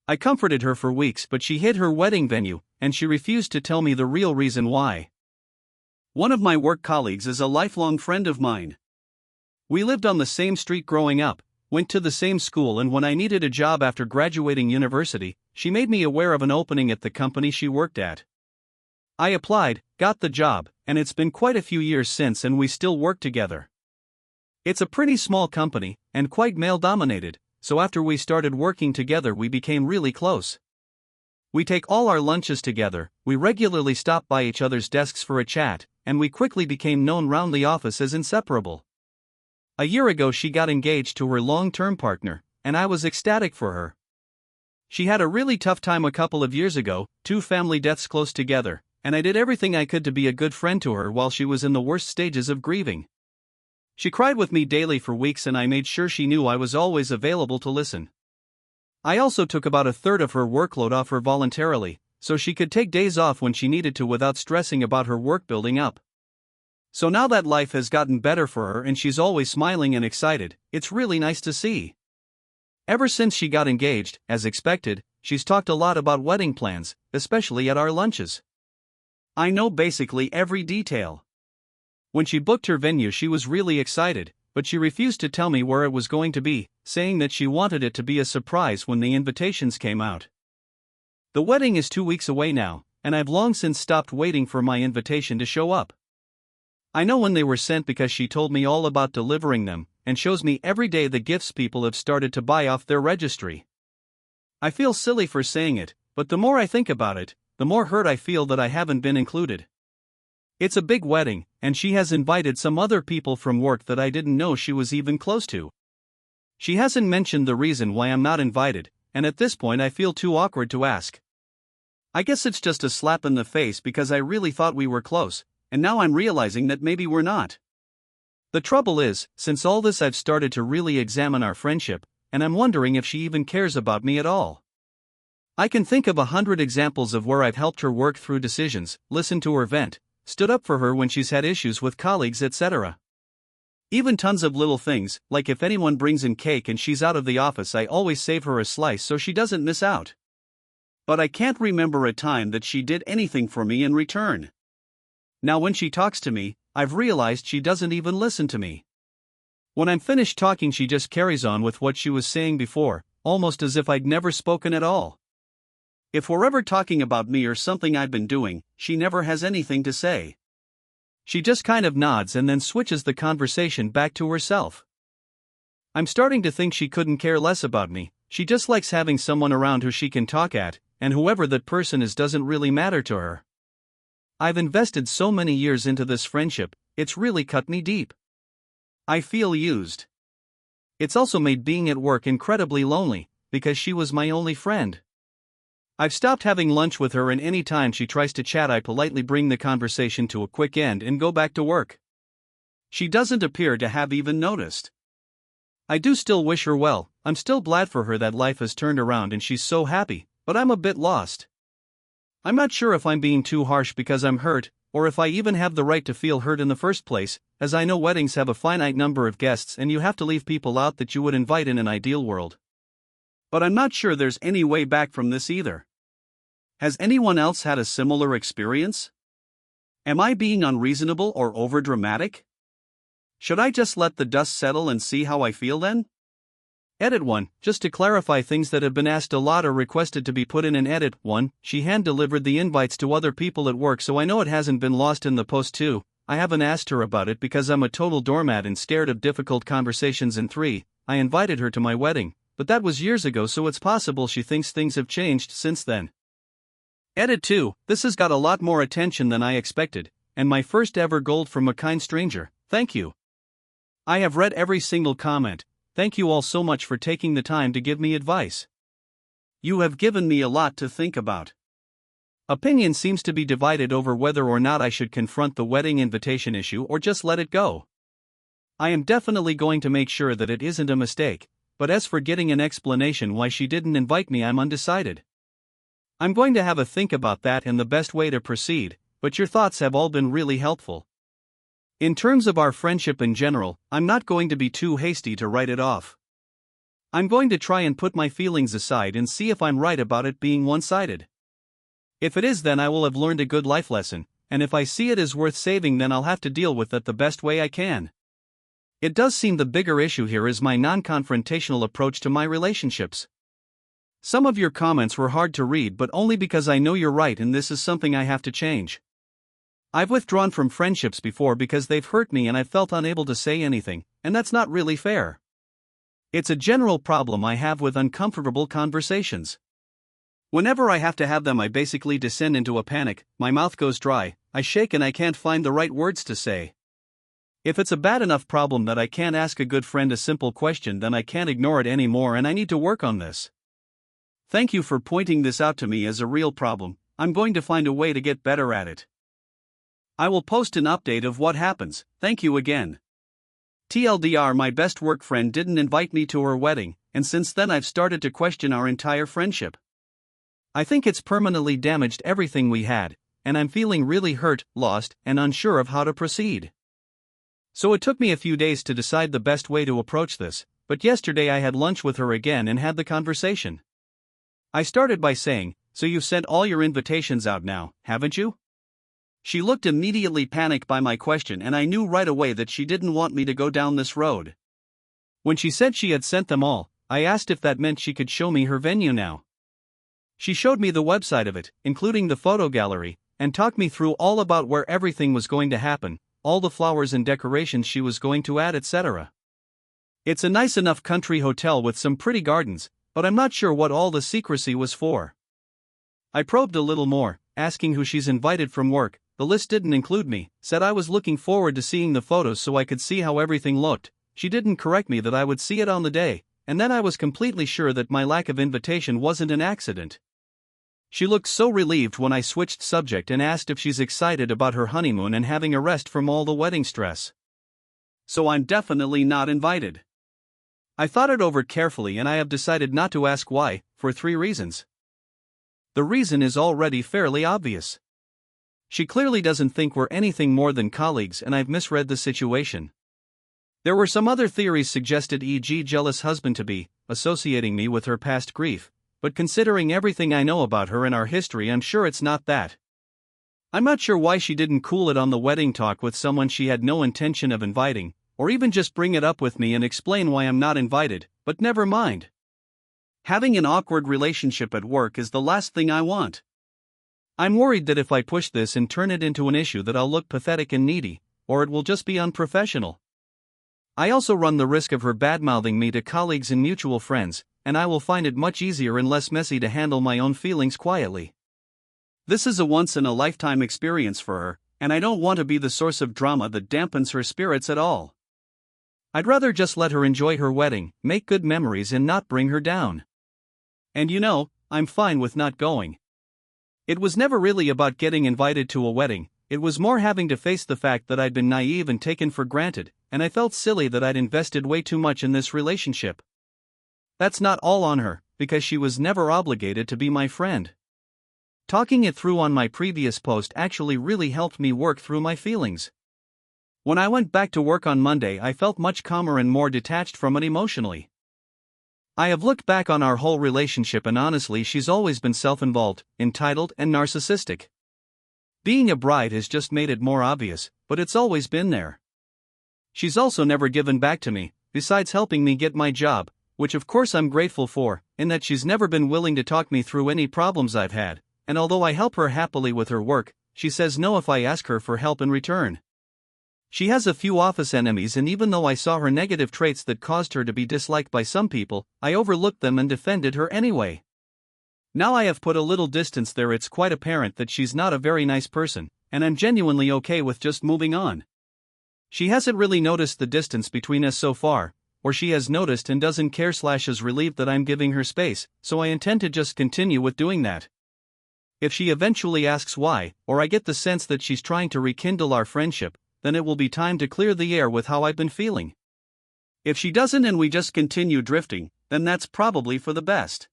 I comforted her for weeks, but she hid her wedding venue, and she refused to tell me the real reason why. One of my work colleagues is a lifelong friend of mine. We lived on the same street growing up, went to the same school, and when I needed a job after graduating university, she made me aware of an opening at the company she worked at. I applied, got the job, and it's been quite a few years since, and we still work together. It's a pretty small company, and quite male-dominated, so after we started working together we became really close. We take all our lunches together, we regularly stop by each other's desks for a chat, and we quickly became known round the office as inseparable. A year ago she got engaged to her long-term partner, and I was ecstatic for her. She had a really tough time a couple of years ago, 2 family deaths close together, and I did everything I could to be a good friend to her while she was in the worst stages of grieving. She cried with me daily for weeks, and I made sure she knew I was always available to listen. I also took about a third of her workload off her voluntarily, so she could take days off when she needed to without stressing about her work building up. So now that life has gotten better for her and she's always smiling and excited, it's really nice to see. Ever since she got engaged, as expected, she's talked a lot about wedding plans, especially at our lunches. I know basically every detail. When she booked her venue she was really excited, but she refused to tell me where it was going to be, saying that she wanted it to be a surprise when the invitations came out. The wedding is 2 weeks away now, and I've long since stopped waiting for my invitation to show up. I know when they were sent because she told me all about delivering them, and shows me every day the gifts people have started to buy off their registry. I feel silly for saying it, but the more I think about it, the more hurt I feel that I haven't been included. It's a big wedding, and she has invited some other people from work that I didn't know she was even close to. She hasn't mentioned the reason why I'm not invited, and at this point I feel too awkward to ask. I guess it's just a slap in the face because I really thought we were close, and now I'm realizing that maybe we're not. The trouble is, since all this I've started to really examine our friendship, and I'm wondering if she even cares about me at all. I can think of 100 examples of where I've helped her work through decisions, listened to her vent, stood up for her when she's had issues with colleagues, etc. Even tons of little things, like if anyone brings in cake and she's out of the office, I always save her a slice so she doesn't miss out. But I can't remember a time that she did anything for me in return. Now when she talks to me, I've realized she doesn't even listen to me. When I'm finished talking she just carries on with what she was saying before, almost as if I'd never spoken at all. If we're ever talking about me or something I've been doing, she never has anything to say. She just kind of nods and then switches the conversation back to herself. I'm starting to think she couldn't care less about me, she just likes having someone around who she can talk at, and whoever that person is doesn't really matter to her. I've invested so many years into this friendship, it's really cut me deep. I feel used. It's also made being at work incredibly lonely, because she was my only friend. I've stopped having lunch with her, and any time she tries to chat I politely bring the conversation to a quick end and go back to work. She doesn't appear to have even noticed. I do still wish her well, I'm still glad for her that life has turned around and she's so happy, but I'm a bit lost. I'm not sure if I'm being too harsh because I'm hurt, or if I even have the right to feel hurt in the first place, as I know weddings have a finite number of guests and you have to leave people out that you would invite in an ideal world. But I'm not sure there's any way back from this either. Has anyone else had a similar experience? Am I being unreasonable or overdramatic? Should I just let the dust settle and see how I feel then? Edit 1. Just to clarify things that have been asked a lot or requested to be put in an edit. 1. She hand-delivered the invites to other people at work, so I know it hasn't been lost in the post. 2. I haven't asked her about it because I'm a total doormat and scared of difficult conversations. And 3. I invited her to my wedding, but that was years ago, so it's possible she thinks things have changed since then. Edit 2. This has got a lot more attention than I expected, and my first ever gold from a kind stranger. Thank you. I have read every single comment. Thank you all so much for taking the time to give me advice. You have given me a lot to think about. Opinion seems to be divided over whether or not I should confront the wedding invitation issue or just let it go. I am definitely going to make sure that it isn't a mistake, but as for getting an explanation why she didn't invite me, I'm undecided. I'm going to have a think about that and the best way to proceed, but your thoughts have all been really helpful. In terms of our friendship in general, I'm not going to be too hasty to write it off. I'm going to try and put my feelings aside and see if I'm right about it being one-sided. If it is, then I will have learned a good life lesson, and if I see it as worth saving, then I'll have to deal with it the best way I can. It does seem the bigger issue here is my non-confrontational approach to my relationships. Some of your comments were hard to read, but only because I know you're right and this is something I have to change. I've withdrawn from friendships before because they've hurt me and I've felt unable to say anything, and that's not really fair. It's a general problem I have with uncomfortable conversations. Whenever I have to have them, I basically descend into a panic, my mouth goes dry, I shake and I can't find the right words to say. If it's a bad enough problem that I can't ask a good friend a simple question, then I can't ignore it anymore and I need to work on this. Thank you for pointing this out to me as a real problem. I'm going to find a way to get better at it. I will post an update of what happens. Thank you again. TLDR, my best work friend didn't invite me to her wedding, and since then I've started to question our entire friendship. I think it's permanently damaged everything we had, and I'm feeling really hurt, lost, and unsure of how to proceed. So it took me a few days to decide the best way to approach this, but yesterday I had lunch with her again and had the conversation. I started by saying, "So you've sent all your invitations out now, haven't you?" She looked immediately panicked by my question, and I knew right away that she didn't want me to go down this road. When she said she had sent them all, I asked if that meant she could show me her venue now. She showed me the website of it, including the photo gallery, and talked me through all about where everything was going to happen, all the flowers and decorations she was going to add, etc. It's a nice enough country hotel with some pretty gardens, but I'm not sure what all the secrecy was for. I probed a little more, asking who she's invited from work. The list didn't include me, said I was looking forward to seeing the photos so I could see how everything looked. She didn't correct me that I would see it on the day, and then I was completely sure that my lack of invitation wasn't an accident. She looked so relieved when I switched subject and asked if she's excited about her honeymoon and having a rest from all the wedding stress. So I'm definitely not invited. I thought it over carefully and I have decided not to ask why, for 3 reasons. The reason is already fairly obvious. She clearly doesn't think we're anything more than colleagues and I've misread the situation. There were some other theories suggested, e.g. jealous husband to be, associating me with her past grief, but considering everything I know about her and our history, I'm sure it's not that. I'm not sure why she didn't cool it on the wedding talk with someone she had no intention of inviting, or even just bring it up with me and explain why I'm not invited, but never mind. Having an awkward relationship at work is the last thing I want. I'm worried that if I push this and turn it into an issue that I'll look pathetic and needy, or it will just be unprofessional. I also run the risk of her badmouthing me to colleagues and mutual friends, and I will find it much easier and less messy to handle my own feelings quietly. This is a once-in-a-lifetime experience for her, and I don't want to be the source of drama that dampens her spirits at all. I'd rather just let her enjoy her wedding, make good memories and not bring her down. And I'm fine with not going. It was never really about getting invited to a wedding, it was more having to face the fact that I'd been naive and taken for granted, and I felt silly that I'd invested way too much in this relationship. That's not all on her, because she was never obligated to be my friend. Talking it through on my previous post actually really helped me work through my feelings. When I went back to work on Monday, I felt much calmer and more detached from it emotionally. I have looked back on our whole relationship and honestly, she's always been self-involved, entitled, and narcissistic. Being a bride has just made it more obvious, but it's always been there. She's also never given back to me, besides helping me get my job, which of course I'm grateful for, in that she's never been willing to talk me through any problems I've had, and although I help her happily with her work, she says no if I ask her for help in return. She has a few office enemies, and even though I saw her negative traits that caused her to be disliked by some people, I overlooked them and defended her anyway. Now I have put a little distance there, it's quite apparent that she's not a very nice person, and I'm genuinely okay with just moving on. She hasn't really noticed the distance between us so far, or she has noticed and doesn't care / is relieved that I'm giving her space, so I intend to just continue with doing that. If she eventually asks why, or I get the sense that she's trying to rekindle our friendship, then it will be time to clear the air with how I've been feeling. If she doesn't and we just continue drifting, then that's probably for the best.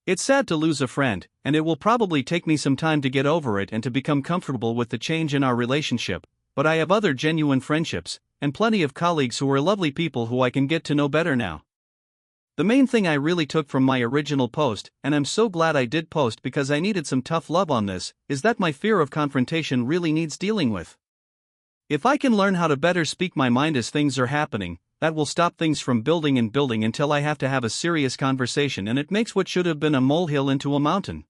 It's sad to lose a friend, and it will probably take me some time to get over it and to become comfortable with the change in our relationship, but I have other genuine friendships, and plenty of colleagues who are lovely people who I can get to know better now. The main thing I really took from my original post, and I'm so glad I did post because I needed some tough love on this, is that my fear of confrontation really needs dealing with. If I can learn how to better speak my mind as things are happening, that will stop things from building and building until I have to have a serious conversation, and it makes what should have been a molehill into a mountain.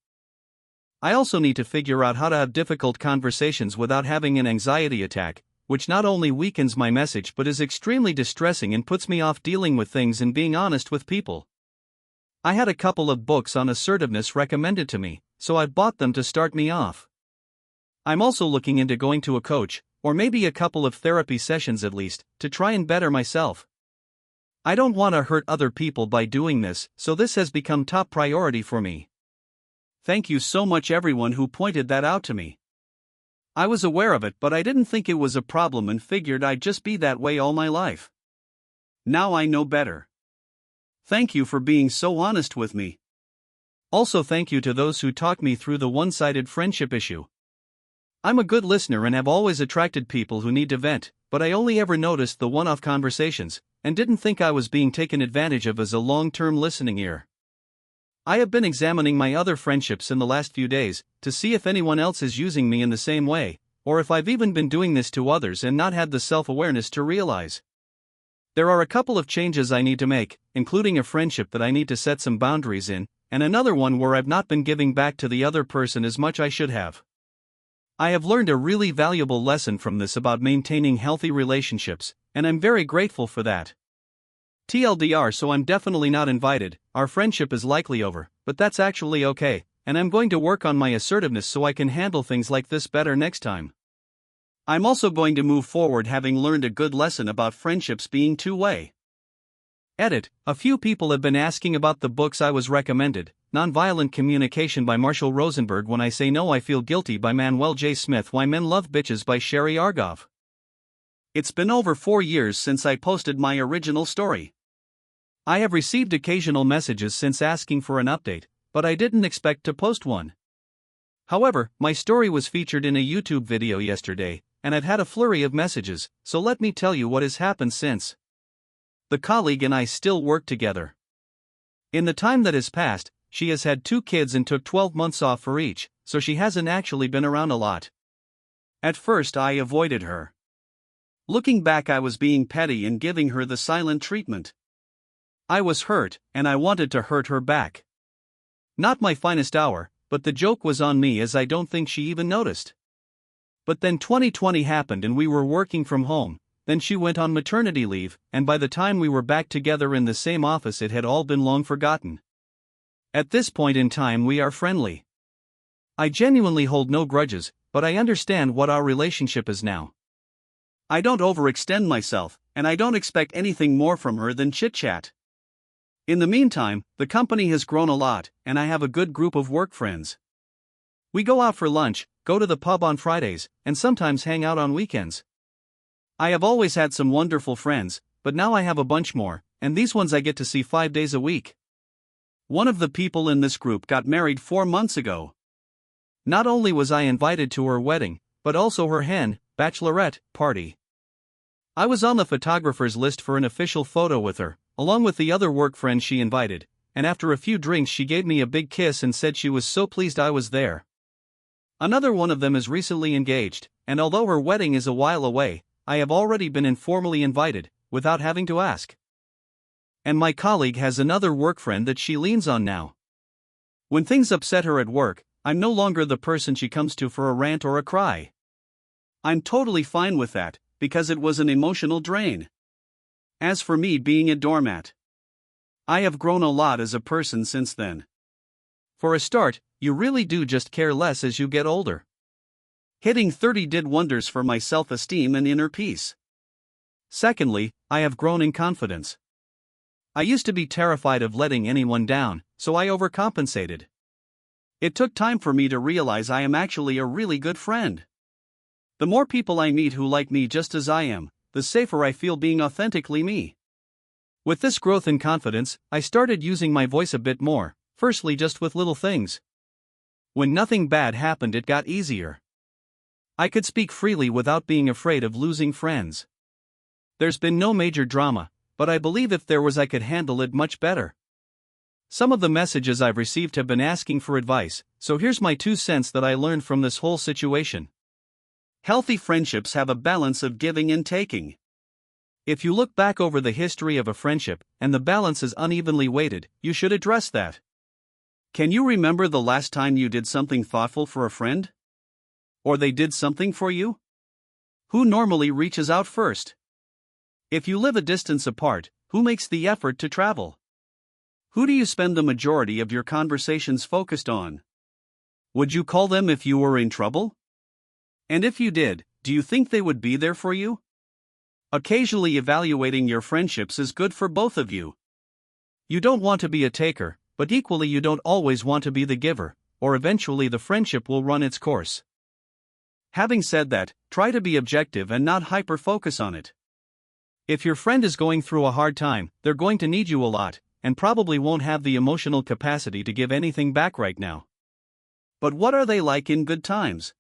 I also need to figure out how to have difficult conversations without having an anxiety attack, which not only weakens my message but is extremely distressing and puts me off dealing with things and being honest with people. I had a couple of books on assertiveness recommended to me, so I bought them to start me off. I'm also looking into going to a coach, or maybe a couple of therapy sessions at least, to try and better myself. I don't want to hurt other people by doing this, so this has become top priority for me. Thank you so much everyone who pointed that out to me. I was aware of it, but I didn't think it was a problem and figured I'd just be that way all my life. Now I know better. Thank you for being so honest with me. Also, thank you to those who talked me through the one-sided friendship issue. I'm a good listener and have always attracted people who need to vent, but I only ever noticed the one-off conversations, and didn't think I was being taken advantage of as a long-term listening ear. I have been examining my other friendships in the last few days, to see if anyone else is using me in the same way, or if I've even been doing this to others and not had the self-awareness to realize. There are a couple of changes I need to make, including a friendship that I need to set some boundaries in, and another one where I've not been giving back to the other person as much I should have. I have learned a really valuable lesson from this about maintaining healthy relationships, and I'm very grateful for that. TLDR, so I'm definitely not invited. Our friendship is likely over, but that's actually okay, and I'm going to work on my assertiveness so I can handle things like this better next time. I'm also going to move forward having learned a good lesson about friendships being two-way. Edit: a few people have been asking about the books I was recommended, Nonviolent Communication by Marshall Rosenberg, When I Say No I Feel Guilty by Manuel J. Smith, Why Men Love Bitches by Sherry Argov. It's been over 4 years since I posted my original story. I have received occasional messages since asking for an update, but I didn't expect to post one. However, my story was featured in a YouTube video yesterday, and I've had a flurry of messages, so let me tell you what has happened since. The colleague and I still work together. In the time that has passed, she has had 2 kids and took 12 months off for each, so she hasn't actually been around a lot. At first I avoided her. Looking back, I was being petty and giving her the silent treatment. I was hurt, and I wanted to hurt her back. Not my finest hour, but the joke was on me as I don't think she even noticed. But then 2020 happened and we were working from home, then she went on maternity leave, and by the time we were back together in the same office it had all been long forgotten. At this point in time we are friendly. I genuinely hold no grudges, but I understand what our relationship is now. I don't overextend myself, and I don't expect anything more from her than chit-chat. In the meantime, the company has grown a lot, and I have a good group of work friends. We go out for lunch, go to the pub on Fridays, and sometimes hang out on weekends. I have always had some wonderful friends, but now I have a bunch more, and these ones I get to see 5 days a week. One of the people in this group got married 4 months ago. Not only was I invited to her wedding, but also her bachelorette party. I was on the photographer's list for an official photo with her, along with the other work friends she invited, and after a few drinks she gave me a big kiss and said she was so pleased I was there. Another one of them is recently engaged, and although her wedding is a while away, I have already been informally invited, without having to ask. And my colleague has another work friend that she leans on now. When things upset her at work, I'm no longer the person she comes to for a rant or a cry. I'm totally fine with that, because it was an emotional drain. As for me being a doormat, I have grown a lot as a person since then. For a start, you really do just care less as you get older. Hitting 30 did wonders for my self-esteem and inner peace. Secondly, I have grown in confidence. I used to be terrified of letting anyone down, so I overcompensated. It took time for me to realize I am actually a really good friend. The more people I meet who like me just as I am, the safer I feel being authentically me. With this growth in confidence, I started using my voice a bit more, firstly just with little things. When nothing bad happened, it got easier. I could speak freely without being afraid of losing friends. There's been no major drama, but I believe if there was I could handle it much better. Some of the messages I've received have been asking for advice, so here's my 2 cents that I learned from this whole situation. Healthy friendships have a balance of giving and taking. If you look back over the history of a friendship and the balance is unevenly weighted, you should address that. Can you remember the last time you did something thoughtful for a friend? Or they did something for you? Who normally reaches out first? If you live a distance apart, who makes the effort to travel? Who do you spend the majority of your conversations focused on? Would you call them if you were in trouble? And if you did, do you think they would be there for you? Occasionally evaluating your friendships is good for both of you. You don't want to be a taker, but equally you don't always want to be the giver, or eventually the friendship will run its course. Having said that, try to be objective and not hyper-focus on it. If your friend is going through a hard time, they're going to need you a lot, and probably won't have the emotional capacity to give anything back right now. But what are they like in good times?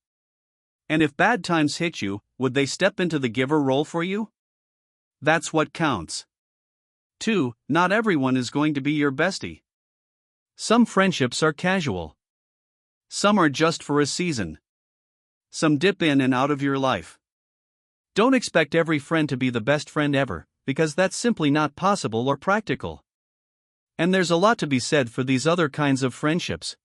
And if bad times hit you, would they step into the giver role for you? That's what counts. 2. Not everyone is going to be your bestie. Some friendships are casual. Some are just for a season. Some dip in and out of your life. Don't expect every friend to be the best friend ever, because that's simply not possible or practical. And there's a lot to be said for these other kinds of friendships.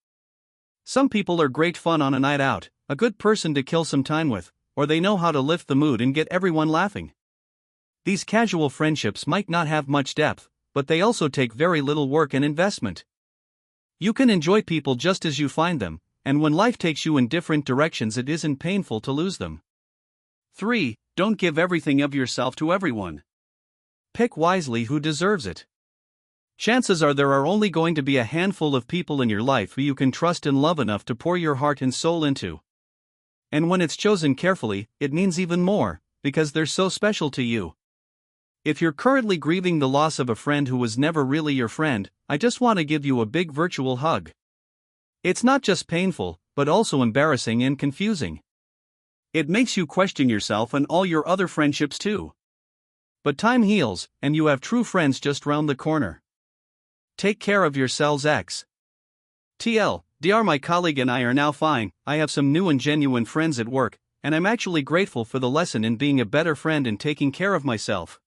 Some people are great fun on a night out, a good person to kill some time with, or they know how to lift the mood and get everyone laughing. These casual friendships might not have much depth, but they also take very little work and investment. You can enjoy people just as you find them, and when life takes you in different directions, it isn't painful to lose them. 3. Don't give everything of yourself to everyone. Pick wisely who deserves it. Chances are there are only going to be a handful of people in your life who you can trust and love enough to pour your heart and soul into. And when it's chosen carefully, it means even more, because they're so special to you. If you're currently grieving the loss of a friend who was never really your friend, I just want to give you a big virtual hug. It's not just painful, but also embarrassing and confusing. It makes you question yourself and all your other friendships too. But time heals, and you have true friends just round the corner. Take care of yourselves. Dr. My colleague and I are now fine. I have some new and genuine friends at work, and I'm actually grateful for the lesson in being a better friend and taking care of myself.